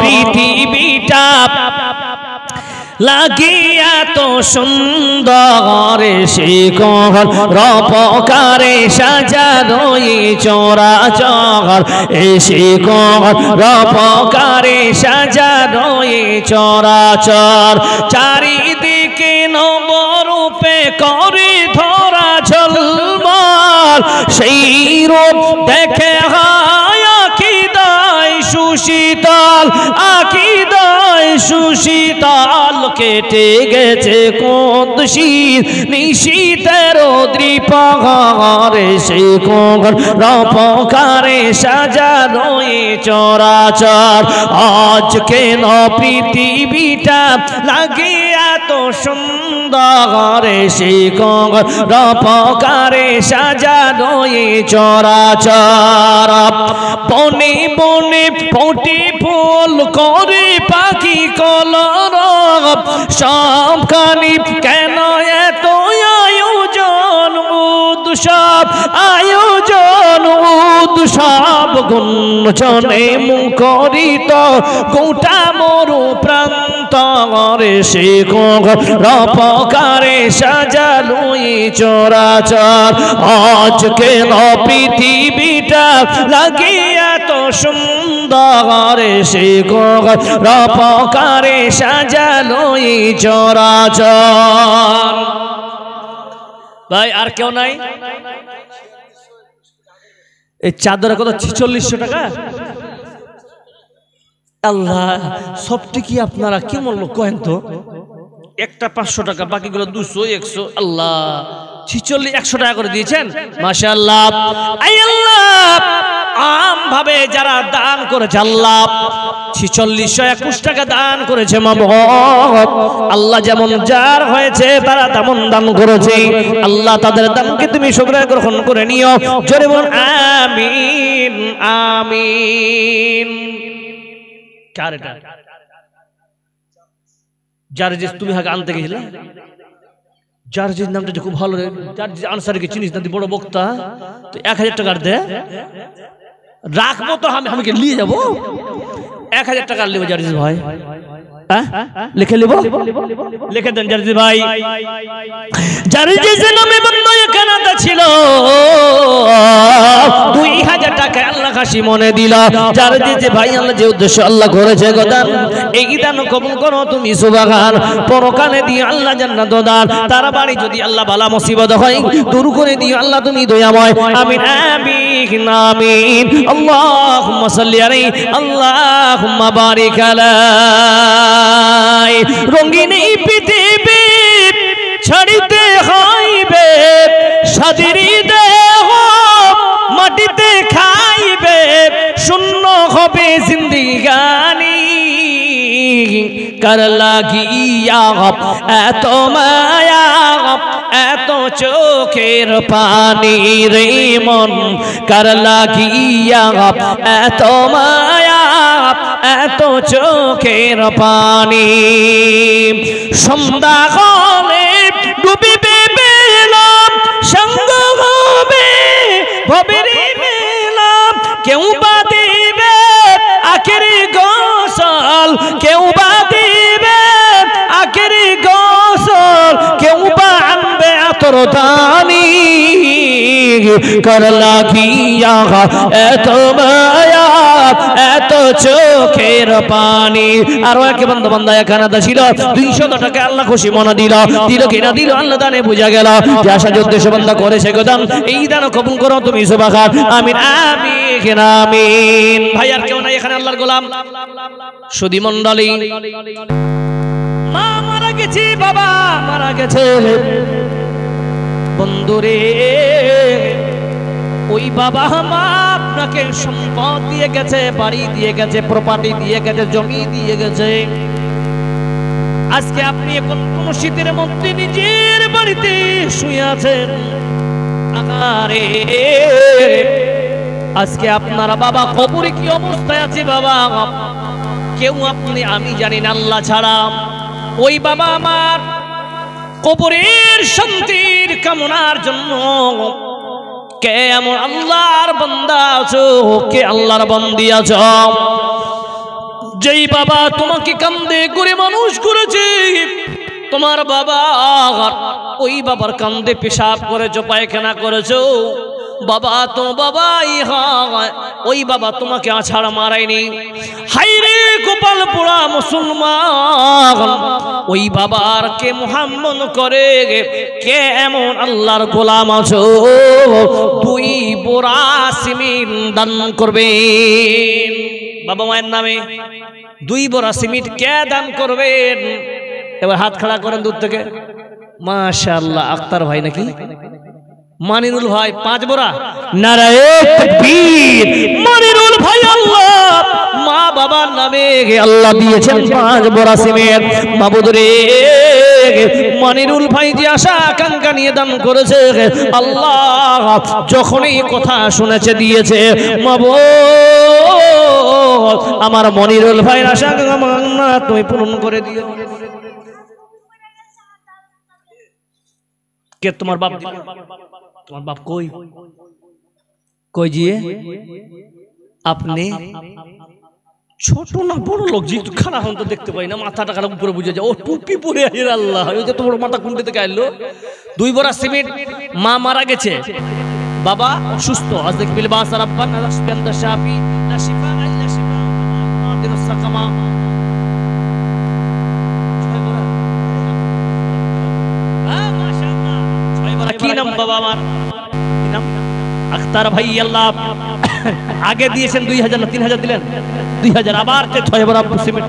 পৃথিবীটা লাগিয়া তো সুন্দর শিকল রূপকারে সাজানো চরাচর শিকল রূপকারে সাজানো চরাচর চারিদিকে নবরূপে করে ধরা ঝলমল সেই রূপ দেখে আকিদায় সুশীতল আকিদায় সুশীতল কেটে গেছে কোন শীত নিশীতের দ্বীপরে শিকল রূপকারে সাজানো চরাচর আজ কেন পৃথিবীটা লাগে এত সুন্দর শিকল রূপকারে সাজানো চরাচর বনে বনে ফোটে ফুল করে পাখি কলরব সবখানি কেন এত আয়োজন উৎসব গুঞ্জনে মুখরিত গোটা মরু প্রান্তরে শিকল রূপকারে সাজানো চরাচর আজ কেন পৃথিবীটা লাগে এত সুন্দর শিকল রূপকারে সাজানো চরাচর। ভাই আর কেউ নাই? এই চাদরের কত 4600 টাকা? আল্লাহ সবটি কি আপনারা কি মূল্য কহেন তো? একটা 500 টাকা, বাকিগুলো 200 100। আল্লাহ 100 টাকা করে দিয়েছেন, মাশাআল্লাহ। আল্লাহ আম ভাবে যারা দান করেছে আল্লাহ 4621 টাকা দান করেছে মাবুদ। আল্লাহ যেমন যার হয়েছে তারা তেমন দান করেছে। আল্লাহ তাদের দানকে তুমি শুকরিয়া গ্রহণ করে নিও। জোরে বলুন আমিন আমিন। কার এটা? জার্জিস, তুমি আগে আনতে গেছিলে? জার্জিস নামটা খুব ভালো। জার্জিস আনসারকে চিনিস না? বড় বক্তা। তো 1000 টাকা দে, রাখবো তো আমি নিয়ে যাবো। 1000 টাকা নেবো জার্জিস ভাই। লিখে নেব, লিখে দেন জার্জিস ভাই। জার্জিস নামে বন্ধু কানাডা ছিল, 2000 টাকা আল্লাহ খাসি মনে দিল। জার্জিস ভাই আল্লাহ যে উদ্দেশ্য আল্লাহ করেছে গোদান, এই দান কবুল করো তুমি সুবহান। পরকালে দিয়ে আল্লাহ জান্নাত দান। তার বাড়ি যদি আল্লাহ বালা মুসিবত হয় দূর করে দিও আল্লাহ তুমি দয়াময়। আমিন আমিন আমিন। আল্লাহুম্মা সাল্লি আলাইহি আল্লাহুম্মা বারিক আলাইহি। রঙিন এই পৃথিবী ছাড়িতে হইবে, স্বাধীন দেহ মাটিতে খাইবে, শূন্য হবে জিন্দেগানি। কার লাগিয়া এত মায়া এত চোখের পানি রে মন, কার লাগিয়া এত মায়া এত চোখের পানি। সন্ধ্যা হলে ডুবিবে বেলা, সঙ্গ হবে ভবের মেলা। কেউ বা দিবে আখেরি গোসল, কেউ বা দিবে আখেরি গোসল, কেউ বা আনবে আতর দানি। কার লাগিয়া এত মায়া এত চোখের পানি। আরো এক বন্ধু বান্দা এখানে ছিল, 200 টাকা আল্লাহ খুশি মনে দিল। দিল কিনা দিল আল্লাহ দানে বুঝা গেল যে আশা উদ্দেশ্য বান্দা করেছে গোদান। এই দান কবুল করো তুমি সুবহান। আমিন আমিন আমিন। ভাই আর কেউ নাই এখানে আল্লাহর গোলাম? সুধী মণ্ডলী, মা মারা গেছে, বাবা মারা গেছে, বন্ধুরে ওই বাবা মা আপনাকে সম্পদ দিয়ে গেছে, বাড়ি দিয়ে গেছে, প্রপার্টি দিয়ে গেছে, জমি দিয়ে গেছে। আজকে আপনি এখন কোন শীতের মধ্যে নিজের বাড়িতে শুয়ে আছেন। আরে আজকে আপনার বাবা কবরে কি অবস্থায় আছে বাবা কেউ আপনি আমি জানি না আল্লাহ ছাড়া। ওই বাবা আমার কবরের শান্তির কামনার জন্য কে এমন আল্লাহর বান্দা আছো, কে আল্লাহর বান্দি আছো যেই বাবা তোমাকে কান্দে করে মানুষ করেছে, তোমার বাবা, ওই বাবার কান্দে পেশাব করেছো, পায়খানা করেছো, বাবা তো বাবাই হয়, ওই বাবা তোমাকে আছাড় মারায়নি। হাইরে গোপাল পোড়া মুসলমান, ওই বাবার কে মুহাম্মদ করে, কে এমন আল্লাহর গোলাম আছো 2 বোরা সিমেন্ট দান করবে বাবা মায়ের নামে? 2 বোরা সিমেন্ট কে দান করবেন? এবার হাত খাড়া করেন দূর থেকে। মাশাআল্লাহ, আক্তার ভাই নাকি মানিনুল ভাই 5 বোরা। নারায়ে তাকবীর। মানিনুল ভাই আল্লাহ মা বাবার নামে আল্লাহ দিয়েছেন 5 বোরা সিমেন্ট। মাবুদ রে, মানিনুল ভাই যে আশা আকাঙ্ক্ষা নিয়ে দান করেছে, আল্লাহ যখনই কথা শুনেছে দিয়েছে। মাবুদ, আমার মনিরুল ভাইয়ের আশা আকাঙ্ক্ষা তুমি পূরণ করে দিও। কে তোমার বাপ? তোমার বাপ কই কই জিয়ে? আপনি ছোট না বড় লোক? জি খারাপ হন তো দেখতে পাই না, মাথাটা খারাপ উপরে বুঝে যায়। ও টুপি পরে আইর আল্লাহ, ওই যে তোমার মাথা কুন্ডে থেকে আইলো। 2 বোরা সিমেন্ট। মা মারা গেছে, বাবা অসুস্থ। আজকে বিলবাস রাব্বানা রাসবিয়ান্দা শাফি লা শিফা ইল্লা শিফা দিনুস সাকামা। কি নাম বাবা আমার? কি নাম? আখতার ভাই। আল্লাহ আগে দিয়েছেন 2000 না 3000 দিলেন? 2000। আবার 6 বোরা সিমেন্ট।